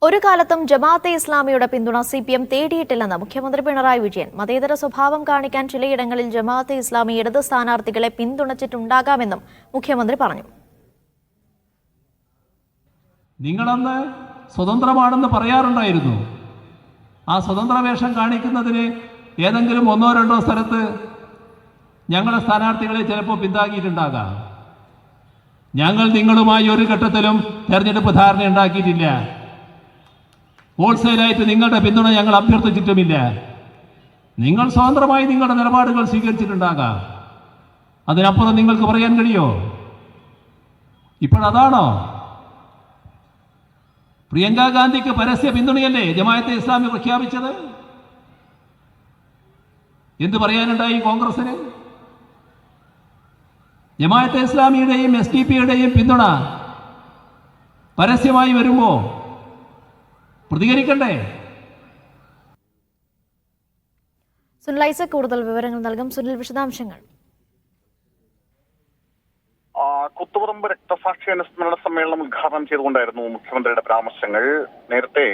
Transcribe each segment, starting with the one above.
ഒരു കാലത്തും ജമാഅത്തെ ഇസ്ലാമിയുടെ പിന്തുണ CPM തേടിയിട്ടില്ലെന്ന് മുഖ്യമന്ത്രി പിണറായി വിജയൻ. മതേതര സ്വഭാവം കാണിക്കാൻ ചിലയിടങ്ങളിൽ ജമാഅത്തെ ഇസ്ലാമി ഇടത് സ്ഥാനാർത്ഥികളെ പിന്തുണച്ചിട്ടുണ്ടാകാമെന്നും മുഖ്യമന്ത്രി പറഞ്ഞു. നിങ്ങളന്ന് സ്വതന്ത്രമാണെന്ന് പറയാറുണ്ടായിരുന്നു. ആ സ്വതന്ത്ര വേഷം കാണിക്കുന്നതിന് ഏതെങ്കിലും ഒന്നോ രണ്ടോ സ്ഥലത്ത് ഞങ്ങളുടെ സ്ഥാനാർത്ഥികളെ ചിലപ്പോൾ പിന്താങ്ങിയിട്ടുണ്ടാകാം. ഞങ്ങൾ നിങ്ങളുമായി ഒരു ഘട്ടത്തിലും തെരഞ്ഞെടുപ്പ് ധാരണ ഉണ്ടാക്കിയിട്ടില്ല. ഹോൾസെയിലായിട്ട് നിങ്ങളുടെ പിന്തുണ ഞങ്ങൾ അഭ്യർത്ഥിച്ചിട്ടുമില്ല. നിങ്ങൾ സ്വതന്ത്രമായി നിങ്ങളുടെ നിലപാടുകൾ സ്വീകരിച്ചിട്ടുണ്ടാകാം. അതിനപ്പുറം നിങ്ങൾക്ക് പറയാൻ കഴിയോ? ഇപ്പോഴതാണോ? പ്രിയങ്ക ഗാന്ധിക്ക് പരസ്യ പിന്തുണയല്ലേ ജമാഅത്തെ ഇസ്ലാമി പ്രഖ്യാപിച്ചത്? എന്ത് പറയാനുണ്ടായി കോൺഗ്രസിന്? ജമാഅത്തെ ഇസ്ലാമിയുടെയും SDP-യുടെയും പിന്തുണ പരസ്യമായി വരുമ്പോ പ്രതികരിക്കണ്ടേ? സുനിൽ ഐസക് കൂടുതൽ വിവരങ്ങൾ നൽകും. സുനിൽ, വിശദാംശങ്ങൾ. കുത്തുപറമ്പ് രക്തസാക്ഷി അനുസ്മരണ സമ്മേളനം ഉദ്ഘാടനം ചെയ്തുകൊണ്ടായിരുന്നു മുഖ്യമന്ത്രിയുടെ പരാമർശങ്ങൾ. നേരത്തെ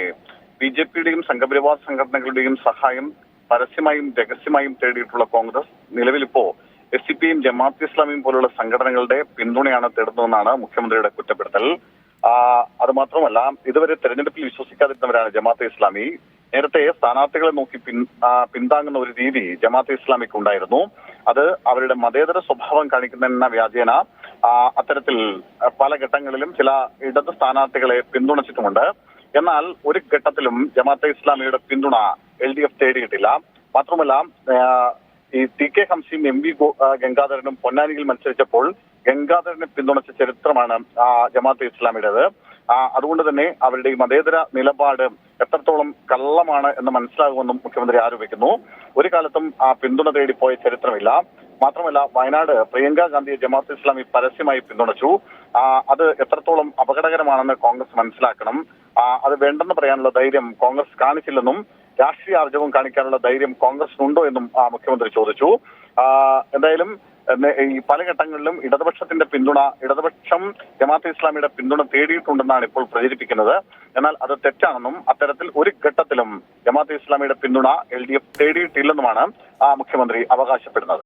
BJP-യുടെയും സംഘപരിവാർ സംഘടനകളുടെയും സഹായം പരസ്യമായും രഹസ്യമായും തേടിയിട്ടുള്ള കോൺഗ്രസ് നിലവിലിപ്പോ SDP-യും ജമാഅത്തെ ഇസ്ലാമിയും പോലുള്ള സംഘടനകളുടെ പിന്തുണയാണ് തേടുന്നതെന്നാണ് മുഖ്യമന്ത്രിയുടെ കുറ്റപ്പെടുത്തൽ. അത് മാത്രമല്ല, ഇതുവരെ തെരഞ്ഞെടുപ്പിൽ വിശ്വസിക്കാതിരുന്നവരാണ് ജമാഅത്തെ ഇസ്ലാമി. നേരത്തെ സ്ഥാനാർത്ഥികളെ നോക്കി പിന്താങ്ങുന്ന ഒരു രീതി ജമാഅത്തെ ഇസ്ലാമിക്ക് ഉണ്ടായിരുന്നു. അത് അവരുടെ മതേതര സ്വഭാവം കാണിക്കുന്ന വ്യാജേന അത്തരത്തിൽ പല ഘട്ടങ്ങളിലും ചില ഇടത് സ്ഥാനാർത്ഥികളെ പിന്തുണച്ചിട്ടുമുണ്ട്. എന്നാൽ ഒരു ഘട്ടത്തിലും ജമാഅത്തെ ഇസ്ലാമിയുടെ പിന്തുണ LDF തേടിയിട്ടില്ല. മാത്രമല്ല, ഈ TK ഹംസയും MV ഗംഗാധരനും പൊന്നാനിയിൽ മത്സരിച്ചപ്പോൾ ഗംഗാധരനെ പിന്തുണച്ച ചരിത്രമാണ് ജമാഅത്തെ ഇസ്ലാമിയുടേത്. അതുകൊണ്ട് തന്നെ അവരുടെ ഈ മതേതര നിലപാട് എത്രത്തോളം കള്ളമാണ് എന്ന് മനസ്സിലാകുമെന്നും മുഖ്യമന്ത്രി ആരോപിക്കുന്നു. ഒരു കാലത്തും പിന്തുണ തേടിപ്പോയ ചരിത്രമില്ല. മാത്രമല്ല, വയനാട് പ്രിയങ്ക ഗാന്ധിയെ ജമാഅത്തെ ഇസ്ലാമി പരസ്യമായി പിന്തുണച്ചു. അത് എത്രത്തോളം അപകടകരമാണെന്ന് കോൺഗ്രസ് മനസ്സിലാക്കണം. അത് വേണ്ടെന്ന് പറയാനുള്ള ധൈര്യം കോൺഗ്രസ് കാണിച്ചില്ലെന്നും രാഷ്ട്രീയ ആർജവം കാണിക്കാനുള്ള ധൈര്യം കോൺഗ്രസിനുണ്ടോ എന്നും മുഖ്യമന്ത്രി ചോദിച്ചു. എന്തായാലും ഈ പല ഘട്ടങ്ങളിലും ഇടതുപക്ഷം ജമാഅത്തെ ഇസ്ലാമിയുടെ പിന്തുണ തേടിയിട്ടുണ്ടെന്നാണ് ഇപ്പോൾ പ്രചരിപ്പിക്കുന്നത്. എന്നാൽ അത് തെറ്റാണെന്നും അത്തരത്തിൽ ഒരു ഘട്ടത്തിലും ജമാഅത്തെ ഇസ്ലാമിയുടെ പിന്തുണ LDF തേടിയിട്ടില്ലെന്നുമാണ് മുഖ്യമന്ത്രി അവകാശപ്പെടുന്നത്.